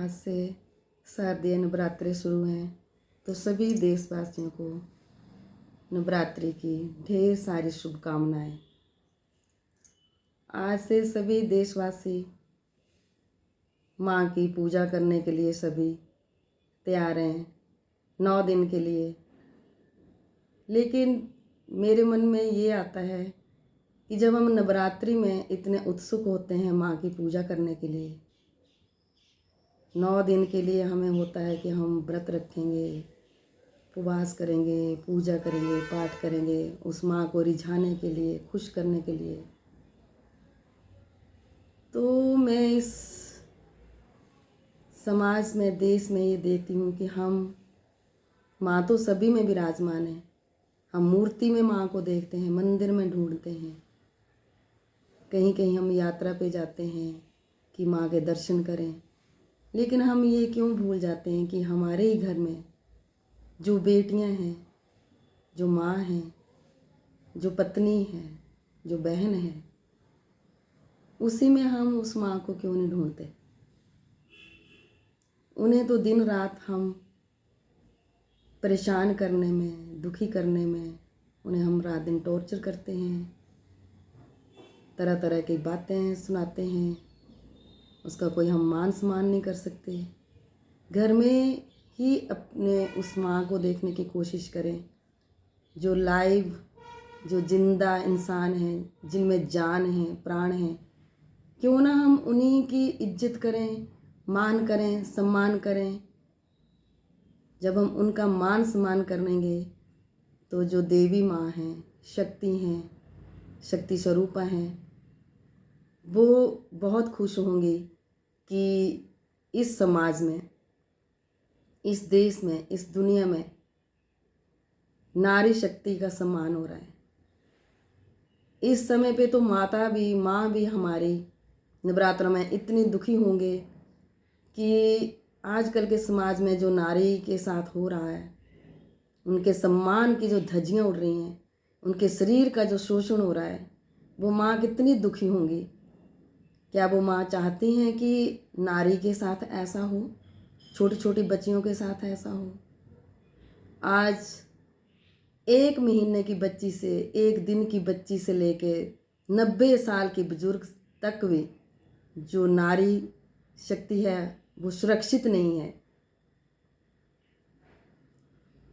आज से शारदीय नवरात्रि शुरू हैं, तो सभी देशवासियों को नवरात्रि की ढेर सारी शुभकामनाएं। आज से सभी देशवासी माँ की पूजा करने के लिए सभी तैयार हैं 9 दिन के लिए। लेकिन मेरे मन में ये आता है कि जब हम नवरात्रि में इतने उत्सुक होते हैं माँ की पूजा करने के लिए, 9 दिन के लिए हमें होता है कि हम व्रत रखेंगे, उपवास करेंगे, पूजा करेंगे, पाठ करेंगे, उस माँ को रिझाने के लिए, खुश करने के लिए। तो मैं इस समाज में, देश में ये देखती हूँ कि हम माँ तो सभी में विराजमान है। हम मूर्ति में माँ को देखते हैं, मंदिर में ढूंढते हैं, कहीं कहीं हम यात्रा पे जाते हैं कि माँ के दर्शन करें। लेकिन हम ये क्यों भूल जाते हैं कि हमारे ही घर में जो बेटियां हैं, जो माँ हैं, जो पत्नी है, जो बहन है, उसी में हम उस माँ को क्यों नहीं ढूंढते। उन्हें तो दिन रात हम परेशान करने में, दुखी करने में, उन्हें हम रात दिन टॉर्चर करते हैं, तरह तरह की बातें सुनाते हैं, उसका कोई हम मान सम्मान नहीं कर सकते। घर में ही अपने उस माँ को देखने की कोशिश करें जो लाइव, जो जिंदा इंसान हैं, जिनमें जान है, प्राण है। क्यों ना हम उन्हीं की इज्जत करें, मान करें, सम्मान करें। जब हम उनका मान सम्मान करेंगे तो जो देवी माँ हैं, शक्ति हैं, शक्ति स्वरूपा हैं, वो बहुत खुश होंगी कि इस समाज में, इस देश में, इस दुनिया में नारी शक्ति का सम्मान हो रहा है। इस समय पे तो माता भी, माँ भी हमारी नवरात्र में इतनी दुखी होंगे कि आजकल के समाज में जो नारी के साथ हो रहा है, उनके सम्मान की जो धज्जियाँ उड़ रही हैं, उनके शरीर का जो शोषण हो रहा है, वो माँ कितनी दुखी होंगी। क्या वो माँ चाहती हैं कि नारी के साथ ऐसा हो, छोटी छोटी बच्चियों के साथ ऐसा हो? आज 1 महीने की बच्ची से, 1 दिन की बच्ची से लेके 90 साल के बुजुर्ग तक भी जो नारी शक्ति है वो सुरक्षित नहीं है।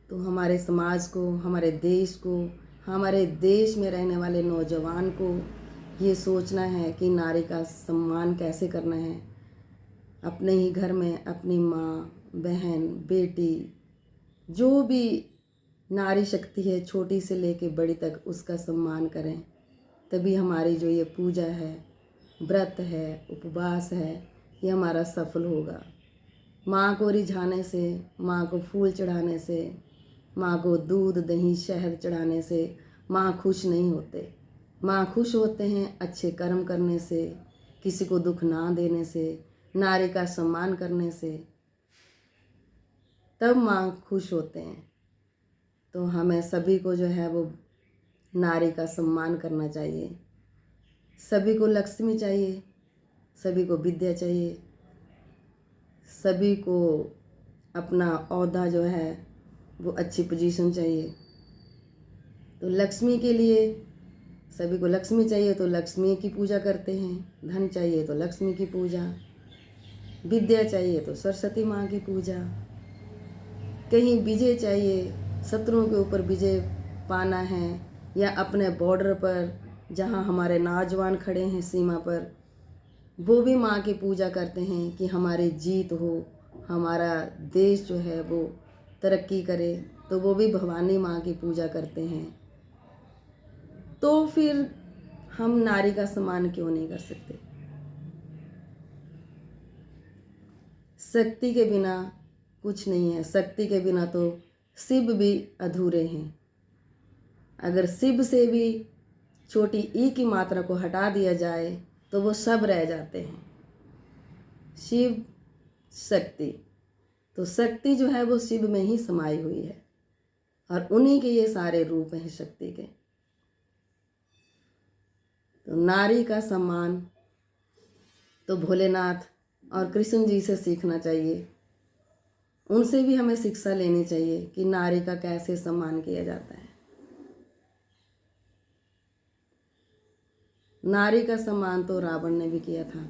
तो हमारे समाज को, हमारे देश को, हमारे देश में रहने वाले नौजवान को ये सोचना है कि नारी का सम्मान कैसे करना है। अपने ही घर में अपनी माँ, बहन, बेटी, जो भी नारी शक्ति है, छोटी से लेके बड़ी तक, उसका सम्मान करें। तभी हमारी जो ये पूजा है, व्रत है, उपवास है, ये हमारा सफल होगा। माँ को रिझाने से, माँ को फूल चढ़ाने से, माँ को दूध, दही, शहद चढ़ाने से माँ खुश नहीं होते। माँ खुश होते हैं अच्छे कर्म करने से, किसी को दुख ना देने से, नारी का सम्मान करने से, तब माँ खुश होते हैं। तो हमें सभी को जो है वो नारी का सम्मान करना चाहिए। सभी को लक्ष्मी चाहिए, सभी को विद्या चाहिए, सभी को अपना ओहदा जो है वो अच्छी पोजीशन चाहिए। तो लक्ष्मी के लिए, सभी को लक्ष्मी चाहिए तो लक्ष्मी की पूजा करते हैं। धन चाहिए तो लक्ष्मी की पूजा, विद्या चाहिए तो सरस्वती माँ की पूजा, कहीं विजय चाहिए, शत्रुओं के ऊपर विजय पाना है, या अपने बॉर्डर पर जहाँ हमारे नौजवान खड़े हैं सीमा पर, वो भी माँ की पूजा करते हैं कि हमारी जीत हो, हमारा देश जो है वो तरक्की करे। तो वो भी भवानी माँ की पूजा करते हैं। तो फिर हम नारी का सम्मान क्यों नहीं कर सकते? शक्ति के बिना कुछ नहीं है। शक्ति के बिना तो शिव भी अधूरे हैं। अगर शिव से भी छोटी ई की मात्रा को हटा दिया जाए तो वो सब रह जाते हैं। शिव शक्ति, तो शक्ति जो है वो शिव में ही समाई हुई है, और उन्हीं के ये सारे रूप हैं शक्ति के। तो नारी का सम्मान तो भोलेनाथ और कृष्ण जी से सीखना चाहिए। उनसे भी हमें शिक्षा लेनी चाहिए कि नारी का कैसे सम्मान किया जाता है। नारी का सम्मान तो रावण ने भी किया था।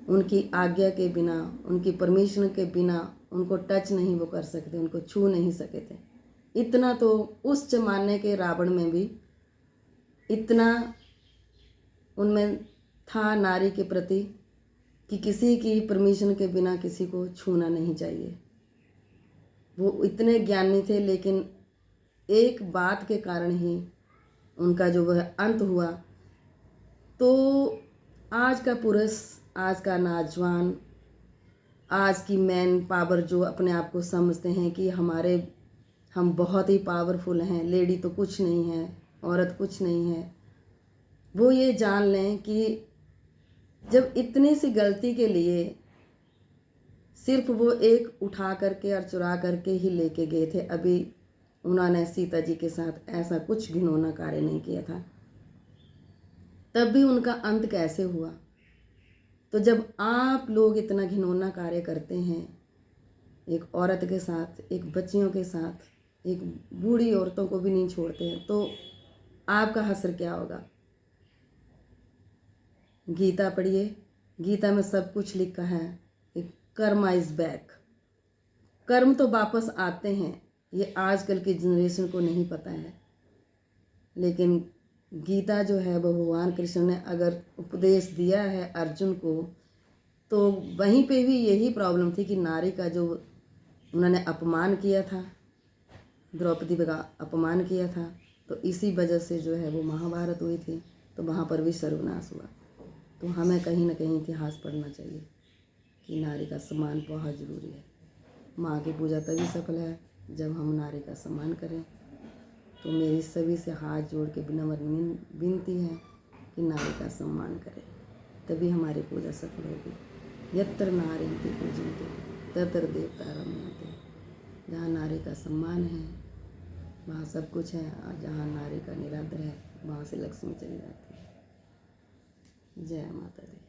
उनकी आज्ञा के बिना, उनकी परमिशन के बिना उनको टच नहीं वो कर सकते, उनको छू नहीं सके थे। इतना तो उस जमाने के रावण में भी इतना उनमें था नारी के प्रति कि किसी की परमिशन के बिना किसी को छूना नहीं चाहिए। वो इतने ज्ञानी थे, लेकिन एक बात के कारण ही उनका जो वह अंत हुआ। तो आज का पुरुष, आज का नौजवान, आज की मैन पावर जो अपने आप को समझते हैं कि हम बहुत ही पावरफुल हैं, लेडी तो कुछ नहीं है, औरत कुछ नहीं है, वो ये जान लें कि जब इतनी सी गलती के लिए सिर्फ वो एक उठा करके और चुरा करके ही लेके गए थे, अभी उन्होंने सीता जी के साथ ऐसा कुछ घिनौना कार्य नहीं किया था, तब भी उनका अंत कैसे हुआ। तो जब आप लोग इतना घिनौना कार्य करते हैं एक औरत के साथ, एक बच्चियों के साथ, एक बूढ़ी औरतों को भी नहीं छोड़ते हैं, तो आपका हश्र क्या होगा। गीता पढ़िए, गीता में सब कुछ लिखा है कि कर्म इज बैक, कर्म तो वापस आते हैं। ये आजकल की जनरेशन को नहीं पता है, लेकिन गीता जो है वो भगवान कृष्ण ने अगर उपदेश दिया है अर्जुन को, तो वहीं पे भी यही प्रॉब्लम थी कि नारी का जो उन्होंने अपमान किया था, द्रौपदी का अपमान किया था, तो इसी वजह से जो है वो महाभारत हुई थी, तो वहाँ पर भी सर्वनाश हुआ। तो हमें कहीं ना कहीं इतिहास पढ़ना चाहिए कि नारी का सम्मान बहुत ज़रूरी है। माँ की पूजा तभी सफल है जब हम नारी का सम्मान करें। तो मेरी सभी से हाथ जोड़ के विनम्र विनती है कि नारी का सम्मान करें, तभी हमारी पूजा सफल होगी। यत्र नार्यन्ति पूज्यन्ते तत्र देवता रमन्ते। जहाँ नारी का सम्मान है वहाँ सब कुछ है, और जहाँ नारी का निरादर है वहाँ से लक्ष्मी चली जाती है। जय माता दी।